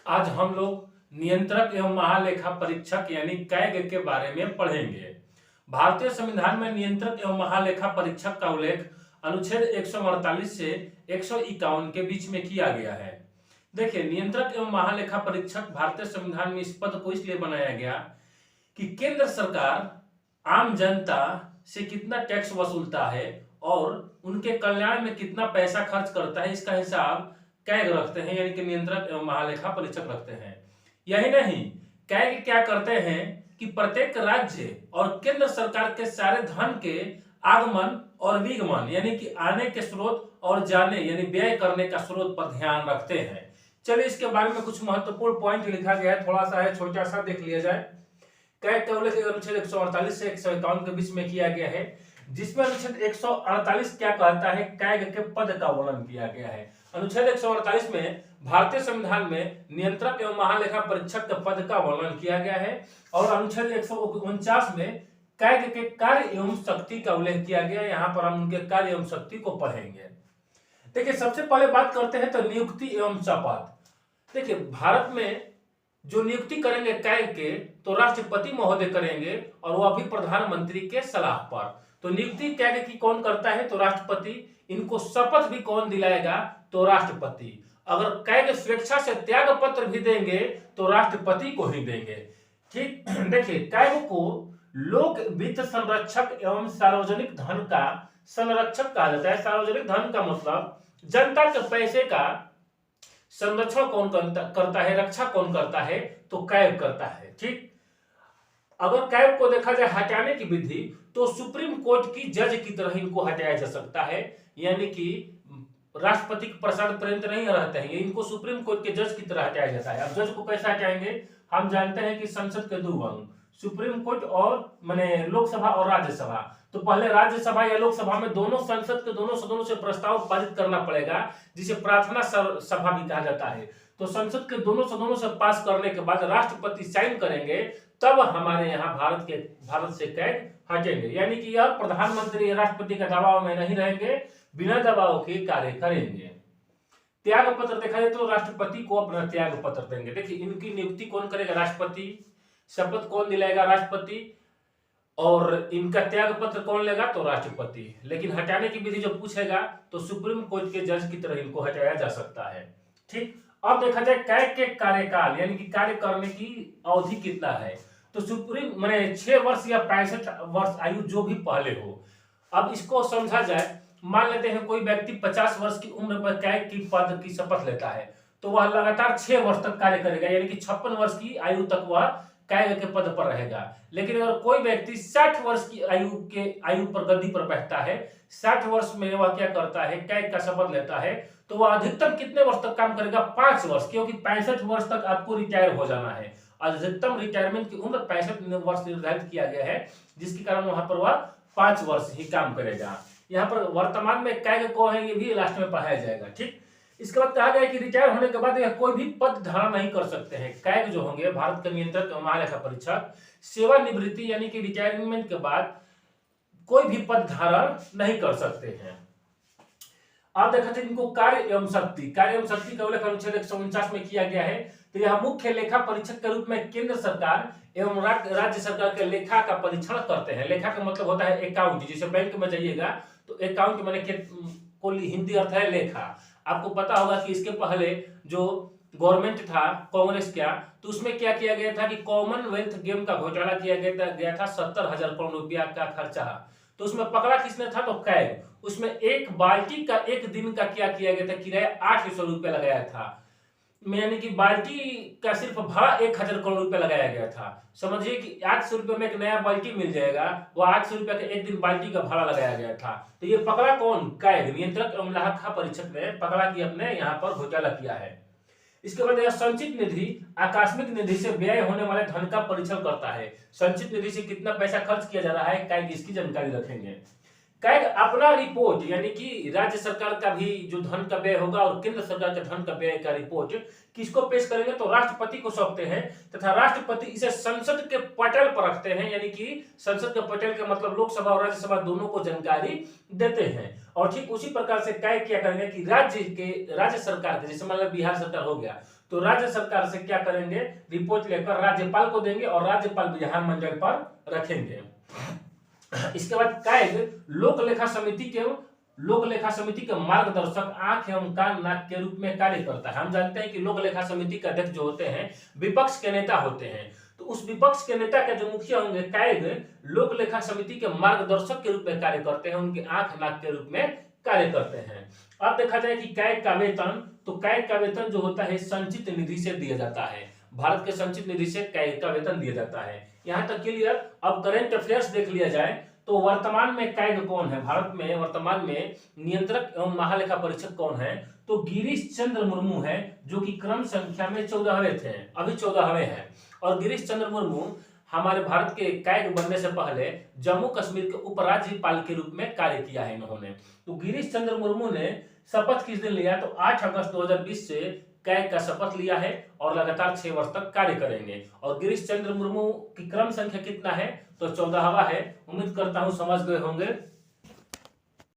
आज हम लोग नियंत्रक एवं महालेखा परीक्षक यानी कैग के बारे में पढ़ेंगे। भारतीय संविधान में नियंत्रक एवं महालेखा परीक्षक का उल्लेख अनुच्छेद 148 से 151 के बीच में किया गया है। देखिए, नियंत्रक एवं महालेखा परीक्षक भारतीय संविधान में इस पद को इसलिए बनाया गया कि केंद्र सरकार आम जनता से कितना टैक्स वसूलता है और उनके कल्याण में कितना पैसा खर्च करता है, इसका हिसाब कैग रखते हैं, यानी कि नियंत्रक एवं महालेखा परीक्षक रखते हैं। यही नहीं, कैग क्या करते हैं कि प्रत्येक राज्य और केंद्र सरकार के सारे धन के आगमन और विगमन यानी कि आने के स्रोत और जाने यानी व्यय करने का स्रोत पर ध्यान रखते हैं। चलिए, इसके बारे में कुछ महत्वपूर्ण पॉइंट लिखा गया है, थोड़ा सा है, छोटा सा देख लिया जाए। कैग का उल्लेख अनुच्छेद 148 से 151 के बीच में किया गया है, जिसमें अनुच्छेद 148 क्या कहता है, कैग के पद का वर्णन किया गया है। अनुच्छेद 148 में भारतीय संविधान में नियंत्रक एवं महालेखा परीक्षक के पद का वर्णन किया गया है और अनुच्छेद 149 में कैग के कार्य एवं शक्ति का उल्लेख किया गया है। यहाँ पर हम उनके कार्य एवं शक्ति को पढ़ेंगे। देखिए, सबसे पहले बात करते हैं तो नियुक्ति एवं शपथ। देखिए, भारत में जो नियुक्ति करेंगे कैग के तो राष्ट्रपति महोदय करेंगे और वह भी प्रधानमंत्री के सलाह पर। तो नियुक्ति कैग की कौन करता है तो राष्ट्रपति। इनको शपथ भी कौन दिलाएगा तो राष्ट्रपति। अगर कैग स्वेच्छा से त्याग पत्र भी देंगे तो राष्ट्रपति को ही देंगे। ठीक, देखिए, कैग को लोक वित्त संरक्षक एवं सार्वजनिक धन का संरक्षक कहा जाता है। सार्वजनिक धन का मतलब जनता के पैसे का संरक्षण कौन करता है, रक्षा कौन करता है तो कैग करता है। ठीक, अगर कैग को देखा जाए हटाने की विधि तो सुप्रीम कोर्ट की जज की तरह इनको हटाया जा सकता है, यानी कि राष्ट्रपति के प्रसाद पर्यंत नहीं रहते हैं, इनको सुप्रीम कोर्ट के जज की तरह हटाया जाता है। अब जज को कैसे हटाएंगे, हम जानते हैं कि संसद के दो अंग, सुप्रीम कोर्ट और माने लोकसभा और राज्यसभा। तो पहले राज्यसभा या लोकसभा में दोनों संसद के दोनों सदनों से प्रस्ताव पारित करना पड़ेगा, जिसे प्रार्थना सभा भी कहा जाता है। तो संसद के दोनों सदनों से पास करने के बाद राष्ट्रपति साइन करेंगे, तब हमारे यहाँ भारत से कैग हटेंगे, यानी कि यह प्रधानमंत्री या राष्ट्रपति के दबाव में नहीं रहेंगे, बिना दबाव के कार्य करेंगे। त्याग पत्र देखा जाए तो राष्ट्रपति को अपना त्याग पत्र देंगे। देखिए, इनकी नियुक्ति कौन करेगा, राष्ट्रपति। शपथ कौन दिलाएगा, राष्ट्रपति। और इनका त्याग पत्र कौन लेगा तो राष्ट्रपति। लेकिन हटाने की विधि जो पूछेगा तो सुप्रीम कोर्ट के जज की तरह इनको हटाया जा सकता है। ठीक, अब देखा जाए कैग के कार्यकाल यानी कि कार्य करने की अवधि कितना है तो सुप्रीम माने 6 वर्ष या 65 वर्ष आयु जो भी पहले हो। अब इसको समझा जाए, मान लेते हैं कोई व्यक्ति 50 वर्ष की उम्र पर कैग की पद की शपथ लेता है तो वह लगातार 6 वर्ष तक कार्य करेगा, यानी कि 56 वर्ष की आयु तक वह कैग के पद पर रहेगा। लेकिन अगर कोई व्यक्ति 60 वर्ष की आयु पर गद्दी पर बैठता है, 60 वर्ष में वह क्या करता है, कैग का शपथ लेता है, तो वह अधिकतम कितने वर्ष तक काम करेगा, 5 वर्ष, क्योंकि 65 वर्ष तक आपको रिटायर हो जाना है। अधिकतम रिटायरमेंट की उम्र 65 वर्ष निर्धारित किया गया है, जिसके कारण वहां पर वह 5 वर्ष ही काम करेगा। यहाँ पर वर्तमान में कैग को है, ये भी लास्ट में पढ़ाया जाएगा। ठीक, इसके बाद कहा गया कि रिटायर होने के बाद यह कोई भी पद धारण नहीं कर सकते हैं। कैग जो होंगे भारत के नियंत्रक एवं महालेखा परीक्षक, सेवानिवृत्ति यानी कि रिटायरमेंट के बाद कोई भी पद धारण नहीं कर सकते हैं। आप देखा जाए इनको कार्य एवं शक्ति का उल्लेख अनुच्छेद 149 में किया गया है। तो यह मुख्य लेखा परीक्षक के रूप में केंद्र सरकार एवं राज्य सरकार के लेखा का परीक्षण करते हैं। लेखा का मतलब होता है अकाउंट। जैसे बैंक में जाइएगा तो अकाउंट माने को हिंदी अर्थ है लेखा। आपको पता होगा कि इसके पहले जो गवर्नमेंट था कांग्रेस का, तो उसमें क्या किया गया था कि कॉमनवेल्थ गेम का घोटाला किया गया था। 70,000 करोड़ रुपया का खर्चा, तो उसमें पकड़ा किसने था तो कैग। उसमें एक बाल्टी का एक दिन का क्या किया गया था, किराया 800 रुपया लगाया था, यानी कि बाल्टी का सिर्फ भाड़ा 1000 करोड़ रुपया लगाया गया था। समझिए कि 800 रुपये में एक नया बाल्टी मिल जाएगा, वो 800 रुपया का एक दिन बाल्टी का भाड़ा लगाया गया था। तो ये पकड़ा कौन, कैग, नियंत्रक एवं लेखा परीक्षक ने पकड़ा कि अपने यहाँ पर घोटाला किया है। इसके बाद यह संचित निधि आकस्मिक निधि से व्यय होने वाले धन का परीक्षण करता है। संचित निधि से कितना पैसा खर्च किया जा रहा है, कैग इसकी जानकारी रखेंगे। कैग अपना रिपोर्ट यानी कि राज्य सरकार का भी जो धन का व्यय होगा और केंद्र सरकार के धन का व्यय का रिपोर्ट किसको पेश करेंगे तो राष्ट्रपति को सौंपते हैं, तथा राष्ट्रपति इसे संसद के पटल पर रखते हैं, यानी कि संसद के पटल का मतलब लोकसभा और राज्यसभा दोनों को जानकारी देते हैं। और ठीक उसी प्रकार से कैग क्या करेंगे कि राज्य सरकार के, जैसे मान लो बिहार सरकार हो गया, तो तो राज्य सरकार से क्या करेंगे, रिपोर्ट लेकर राज्यपाल को देंगे और राज्यपाल विधानमंडल पर रखेंगे। इसके बाद कैग लोक लेखा समिति के मार्गदर्शक, आंख एवं कान नाक के रूप में कार्य करता है। हम जानते हैं कि लोक लेखा समिति के अध्यक्ष जो होते हैं विपक्ष के नेता होते हैं, तो उस विपक्ष के नेता के जो मुखिया होंगे कैग लोक लेखा समिति के मार्गदर्शक के रूप में कार्य करते हैं, उनके आंख नाक के रूप में कार्य करते हैं। अब देखा जाए कि कैग का वेतन, तो कैग का वेतन जो होता है संचित निधि से दिया जाता है। भारत के संचित निधि से कैग का वेतन दिया जाता है। यहां तक क्लियर। अब करंट अफेयर्स देख लिया जाए तो वर्तमान में कैग कौन है, भारत में वर्तमान में नियंत्रक एवं महालेखा परीक्षक कौन है, तो गिरीश चंद्र मुर्मू है, जो कि क्रम संख्या में 14वें थे, अभी 14वें हैं। और गिरीश चंद्र मुर्मू हमारे भारत के कैग बनने से पहले जम्मू कश्मीर के उपराज्यपाल के रूप में कार्य किया है इन्होंने। तो गिरीश चंद्र मुर्मू ने शपथ किस दिन लिया, तो 8 अगस्त 2020 से कैग का शपथ लिया है और लगातार 6 वर्ष तक कार्य करेंगे। और गिरीश चंद्र मुर्मू की क्रम संख्या कितना है, तो 14वां है। उम्मीद करता हूं समझ गए होंगे।